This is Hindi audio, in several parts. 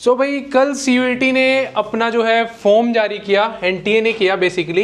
सो भाई कल सीयूईटी ने अपना जो है फॉर्म जारी किया, एनटीए ने किया बेसिकली,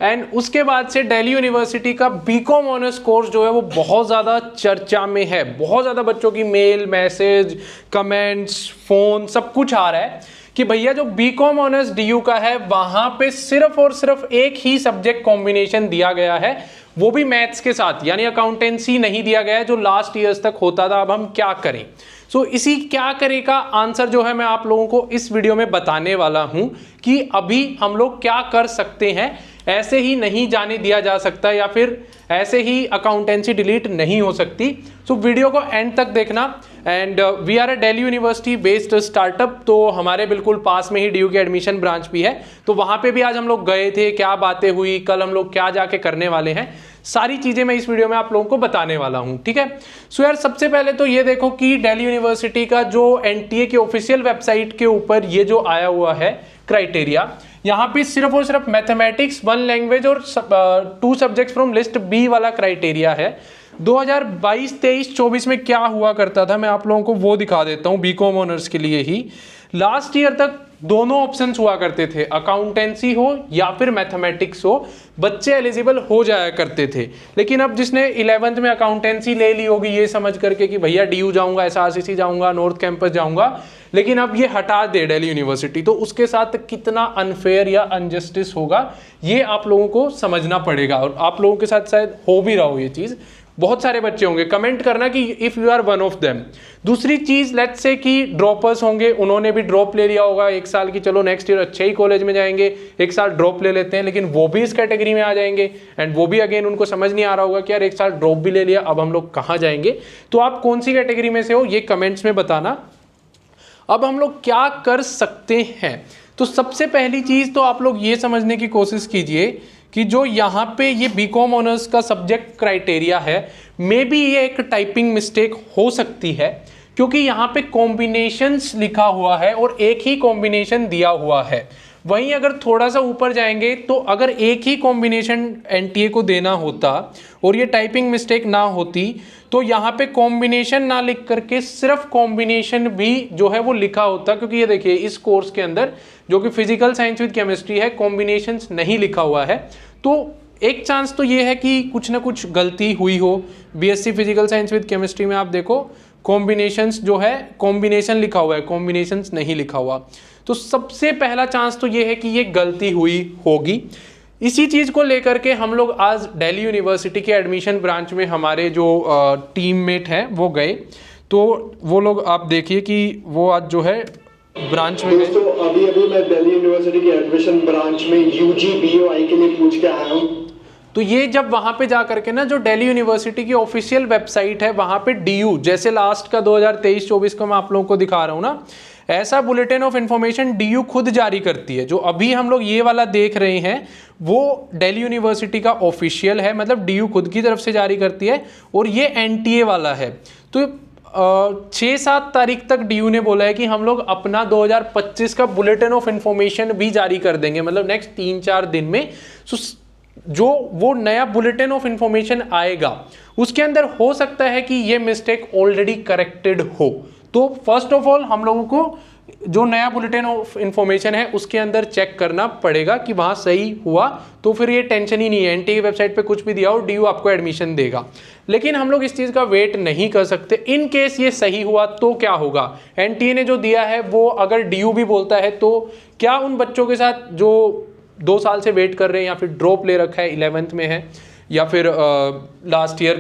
एंड उसके बाद से दिल्ली यूनिवर्सिटी का बीकॉम ऑनर्स कोर्स जो है वो बहुत ज़्यादा चर्चा में है। बहुत ज़्यादा बच्चों की मेल, मैसेज, कमेंट्स, फ़ोन सब कुछ आ रहा है कि भैया जो बीकॉम ऑनर्स डीयू का है वहाँ पे सिर्फ और सिर्फ एक ही सब्जेक्ट कॉम्बिनेशन दिया गया है, वो भी मैथ्स के साथ, यानी अकाउंटेंसी नहीं दिया गया है जो लास्ट ईयर्स तक होता था। अब हम क्या करें? सो इसी क्या करें का आंसर जो है मैं आप लोगों को इस वीडियो में बताने वाला हूं कि अभी हम लोग क्या कर सकते हैं। ऐसे ही नहीं जाने दिया जा सकता या फिर ऐसे ही अकाउंटेंसी डिलीट नहीं हो सकती। सो वीडियो को एंड तक देखना। And we are a Delhi University based startup, तो हमारे बिल्कुल पास में ही डीयू की एडमिशन ब्रांच भी है, तो वहां पे भी आज हम लोग गए थे, क्या बातें हुई, कल हम लोग क्या जाके करने वाले हैं, सारी चीजें मैं इस वीडियो में आप लोगों को बताने वाला हूं। ठीक है। सो यार सबसे पहले तो ये देखो कि दिल्ली यूनिवर्सिटी का जो एनटीए की ऑफिशियल वेबसाइट के ऊपर ये जो आया हुआ है क्राइटेरिया, यहाँ पे सिर्फ और सिर्फ मैथमेटिक्स, 1 लैंग्वेज और 2 सब्जेक्ट्स फ्रॉम लिस्ट बी वाला क्राइटेरिया है। 2022, 23, 24 में क्या हुआ करता था मैं आप लोगों को वो दिखा देता हूँ। बीकॉम ऑनर्स के लिए ही लास्ट ईयर तक दोनों ऑप्शंस हुआ करते थे, अकाउंटेंसी हो या फिर मैथमेटिक्स हो, बच्चे एलिजिबल हो जाया करते थे। लेकिन अब जिसने 11th में अकाउंटेंसी ले ली होगी ये समझ करके कि भैया डीयू जाऊंगा, एसआरसीसी जाऊंगा, नॉर्थ कैंपस जाऊंगा, लेकिन अब ये हटा दे दिल्ली यूनिवर्सिटी, तो उसके साथ कितना अनफेयर या अनजस्टिस होगा ये आप लोगों को समझना पड़ेगा। और आप लोगों के साथ शायद हो भी रहा हो ये चीज़, बहुत सारे बच्चे होंगे, कमेंट करना कि if you are one of them. दूसरी चीज, लेट्स से कि ड्रॉपर्स होंगे, उन्होंने भी ड्रॉप ले लिया होगा 1 साल की, चलो नेक्स्ट ईयर अच्छे ही कॉलेज में जाएंगे, 1 साल ड्रॉप ले लेते हैं, लेकिन वो भी इस कैटेगरी में आ जाएंगे। एंड वो भी अगेन उनको समझ नहीं आ रहा होगा कि यार 1 साल ड्रॉप भी ले लिया, अब हम लोग कहाँ जाएंगे। तो आप कौन सी कैटेगरी में से हो ये कमेंट्स में बताना। अब हम लोग क्या कर सकते हैं? तो सबसे पहली चीज तो आप लोग ये समझने की कोशिश कीजिए कि जो यहाँ पे ये बीकॉम ऑनर्स का सब्जेक्ट क्राइटेरिया है, मे बी ये एक टाइपिंग मिस्टेक हो सकती है, क्योंकि यहाँ पे कॉम्बिनेशंस लिखा हुआ है और एक ही कॉम्बिनेशन दिया हुआ है। वहीं अगर थोड़ा सा ऊपर जाएंगे तो अगर एक ही कॉम्बिनेशन एनटीए को देना होता और ये टाइपिंग मिस्टेक ना होती, तो यहाँ पे कॉम्बिनेशन ना लिख करके सिर्फ कॉम्बिनेशन भी जो है वो लिखा होता। क्योंकि ये देखिए इस कोर्स के अंदर जो कि फिजिकल साइंस विद केमिस्ट्री है, कॉम्बिनेशंस नहीं लिखा हुआ है। तो एक चांस तो ये है कि कुछ ना कुछ गलती हुई हो। BSc physical science with chemistry में आप देखो कॉम्बिनेशंस जो है, कॉम्बिनेशन लिखा हुआ है, कॉम्बिनेशंस नहीं लिखा हुआ। तो सबसे पहला चांस तो ये है कि ये गलती हुई होगी। इसी चीज़ को लेकर के हम लोग आज दिल्ली यूनिवर्सिटी के एडमिशन ब्रांच में हमारे जो टीममेट हैं वो गए, तो वो लोग आप देखिए कि वो आज जो है ब्रांच में गए। दोस्तों अभी मैं दिल्ली यूनिवर्सिटी के एडमिशन ब्रांच में यूजी बीओआई के लिए पूछ के आया हूँ। तो ये जब वहाँ पे जा करके ना जो दिल्ली यूनिवर्सिटी की ऑफिशियल वेबसाइट है वहाँ पे डीयू, जैसे लास्ट का 2023-24 को मैं आप लोगों को दिखा रहा हूँ ना, ऐसा बुलेटिन ऑफ इंफॉर्मेशन डीयू खुद जारी करती है। जो अभी हम लोग ये वाला देख रहे हैं वो दिल्ली यूनिवर्सिटी का ऑफिशियल है, मतलब डीयू खुद की तरफ से जारी करती है, और ये एनटीए वाला है। तो 6-7 तारीख तक डीयू ने बोला है कि हम लोग अपना 2025 का बुलेटिन ऑफ इंफॉर्मेशन भी जारी कर देंगे, मतलब नेक्स्ट 3-4 दिन में। जो वो नया बुलेटिन ऑफ इंफॉर्मेशन आएगा उसके अंदर हो सकता है कि ये मिस्टेक ऑलरेडी करेक्टेड हो। तो फर्स्ट ऑफ ऑल हम लोगों को जो नया बुलेटिन ऑफ इंफॉर्मेशन है उसके अंदर चेक करना पड़ेगा कि वहाँ सही हुआ, तो फिर ये टेंशन ही नहीं है, एनटीए की वेबसाइट पे कुछ भी दिया हो डीयू आपको एडमिशन देगा। लेकिन हम लोग इस चीज़ का वेट नहीं कर सकते। इन केस ये सही हुआ तो क्या होगा? एनटीए ने जो दिया है वो अगर डीयू भी बोलता है तो क्या उन बच्चों के साथ जो 2 साल से वेट कर रहे हैं या फिर ड्रॉप ले रखा है, 11th में है, या फिर लास्ट ईयर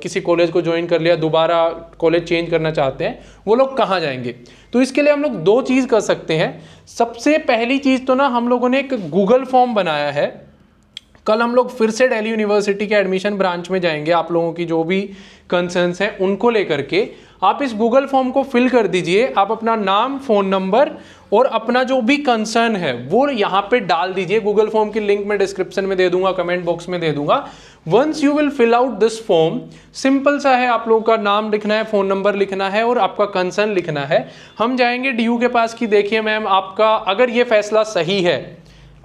किसी कॉलेज को ज्वाइन कर लिया, दोबारा कॉलेज चेंज करना चाहते हैं, वो लोग कहाँ जाएंगे? तो इसके लिए हम लोग 2 चीज़ कर सकते हैं। सबसे पहली चीज़ तो ना हम लोगों ने एक गूगल फॉर्म बनाया है। कल हम लोग फिर से दिल्ली यूनिवर्सिटी के एडमिशन ब्रांच में जाएंगे, आप लोगों की जो भी कंसर्न्स हैं उनको लेकर के आप इस गूगल फॉर्म को फिल कर दीजिए। आप अपना नाम, फ़ोन नंबर और अपना जो भी कंसर्न है वो यहाँ पे डाल दीजिए। गूगल फॉर्म की लिंक मैं डिस्क्रिप्शन में दे दूंगा, कमेंट बॉक्स में दे दूंगा। Once you will fill out this form, simple सा है, आप लोगों का नाम लिखना है, फ़ोन नंबर लिखना है और आपका कंसर्न लिखना है। हम जाएंगे डीयू के पास कि देखिए मैम आपका अगर ये फैसला सही है,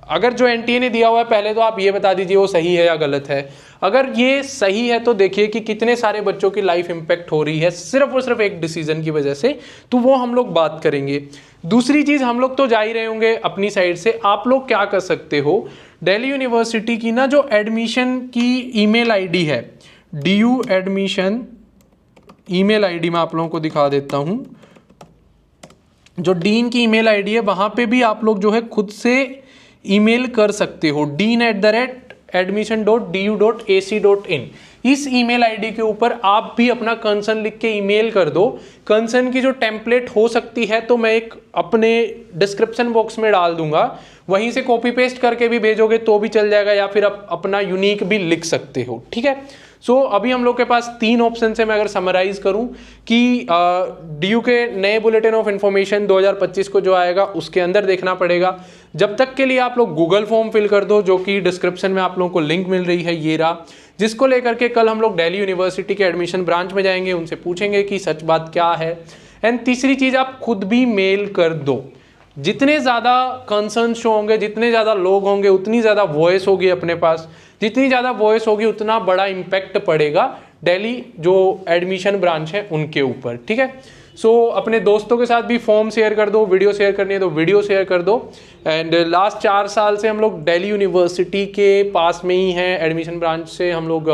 अगर जो एनटीए ने दिया हुआ है पहले तो आप ये बता दीजिए वो सही है या गलत है। अगर ये सही है तो देखिए कि कितने सारे बच्चों की लाइफ इंपैक्ट हो रही है सिर्फ और सिर्फ एक डिसीजन की वजह से, तो वो हम लोग बात करेंगे। दूसरी चीज़, हम लोग तो जा ही रहे होंगे अपनी साइड से, आप लोग क्या कर सकते हो, दिल्ली यूनिवर्सिटी की ना जो एडमिशन की ईमेल आईडी है, DU एडमिशन ईमेल आईडी मैं आप लोगों को दिखा देता हूं। जो डीन की ईमेल आईडी है वहां पे भी आप लोग जो है खुद से ईमेल कर सकते हो, dean@admission.du.ac.in। इस ईमेल आईडी के ऊपर आप भी अपना कंसर्न लिख के ईमेल कर दो। कंसर्न की जो टेम्पलेट हो सकती है तो मैं एक अपने डिस्क्रिप्शन बॉक्स में डाल दूंगा, वहीं से कॉपी पेस्ट करके भी भेजोगे तो भी चल जाएगा, या फिर आप अपना यूनिक भी लिख सकते हो, ठीक है। सो अभी हम लोग के पास 3 ऑप्शन है। मैं अगर समराइज करूं कि DU के नए बुलेटिन ऑफ इंफॉर्मेशन 2025 को जो आएगा उसके अंदर देखना पड़ेगा। जब तक के लिए आप लोग गूगल फॉर्म फिल कर दो, जो कि डिस्क्रिप्शन में आप लोगों को लिंक मिल रही है, ये रहा, जिसको लेकर के कल हम लोग दिल्ली यूनिवर्सिटी के एडमिशन ब्रांच में जाएंगे, उनसे पूछेंगे कि सच बात क्या है। एंड तीसरी चीज़, आप खुद भी मेल कर दो। जितने ज़्यादा कंसर्न शो होंगे, जितने ज़्यादा लोग होंगे, उतनी ज़्यादा वॉइस होगी अपने पास, जितनी ज़्यादा वॉइस होगी उतना बड़ा इम्पैक्ट पड़ेगा दिल्ली जो एडमिशन ब्रांच है उनके ऊपर, ठीक है। सो अपने दोस्तों के साथ भी फॉर्म शेयर कर दो, वीडियो शेयर करनी है तो वीडियो शेयर कर दो। एंड लास्ट 4 साल से हम लोग दिल्ली यूनिवर्सिटी के पास में ही हैं, एडमिशन ब्रांच से हम लोग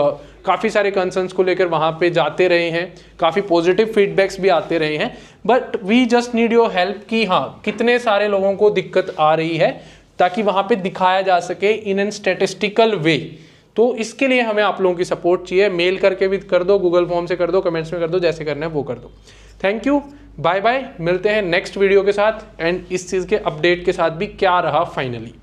काफ़ी सारे कंसर्न्स को लेकर वहाँ पे जाते रहे हैं, काफ़ी पॉजिटिव फीडबैक्स भी आते रहे हैं। But we just need your help कि हाँ कितने सारे लोगों को दिक्कत आ रही है, ताकि वहाँ पे दिखाया जा सके इन एन स्टैटिस्टिकल वे। तो इसके लिए हमें आप लोगों की सपोर्ट चाहिए। मेल करके भी कर दो, गूगल फॉर्म से कर दो, कमेंट्स में कर दो, जैसे करना है वो कर दो। Thank you, bye bye. मिलते हैं नेक्स्ट वीडियो के साथ एंड इस चीज़ के अपडेट के साथ भी क्या रहा फाइनली।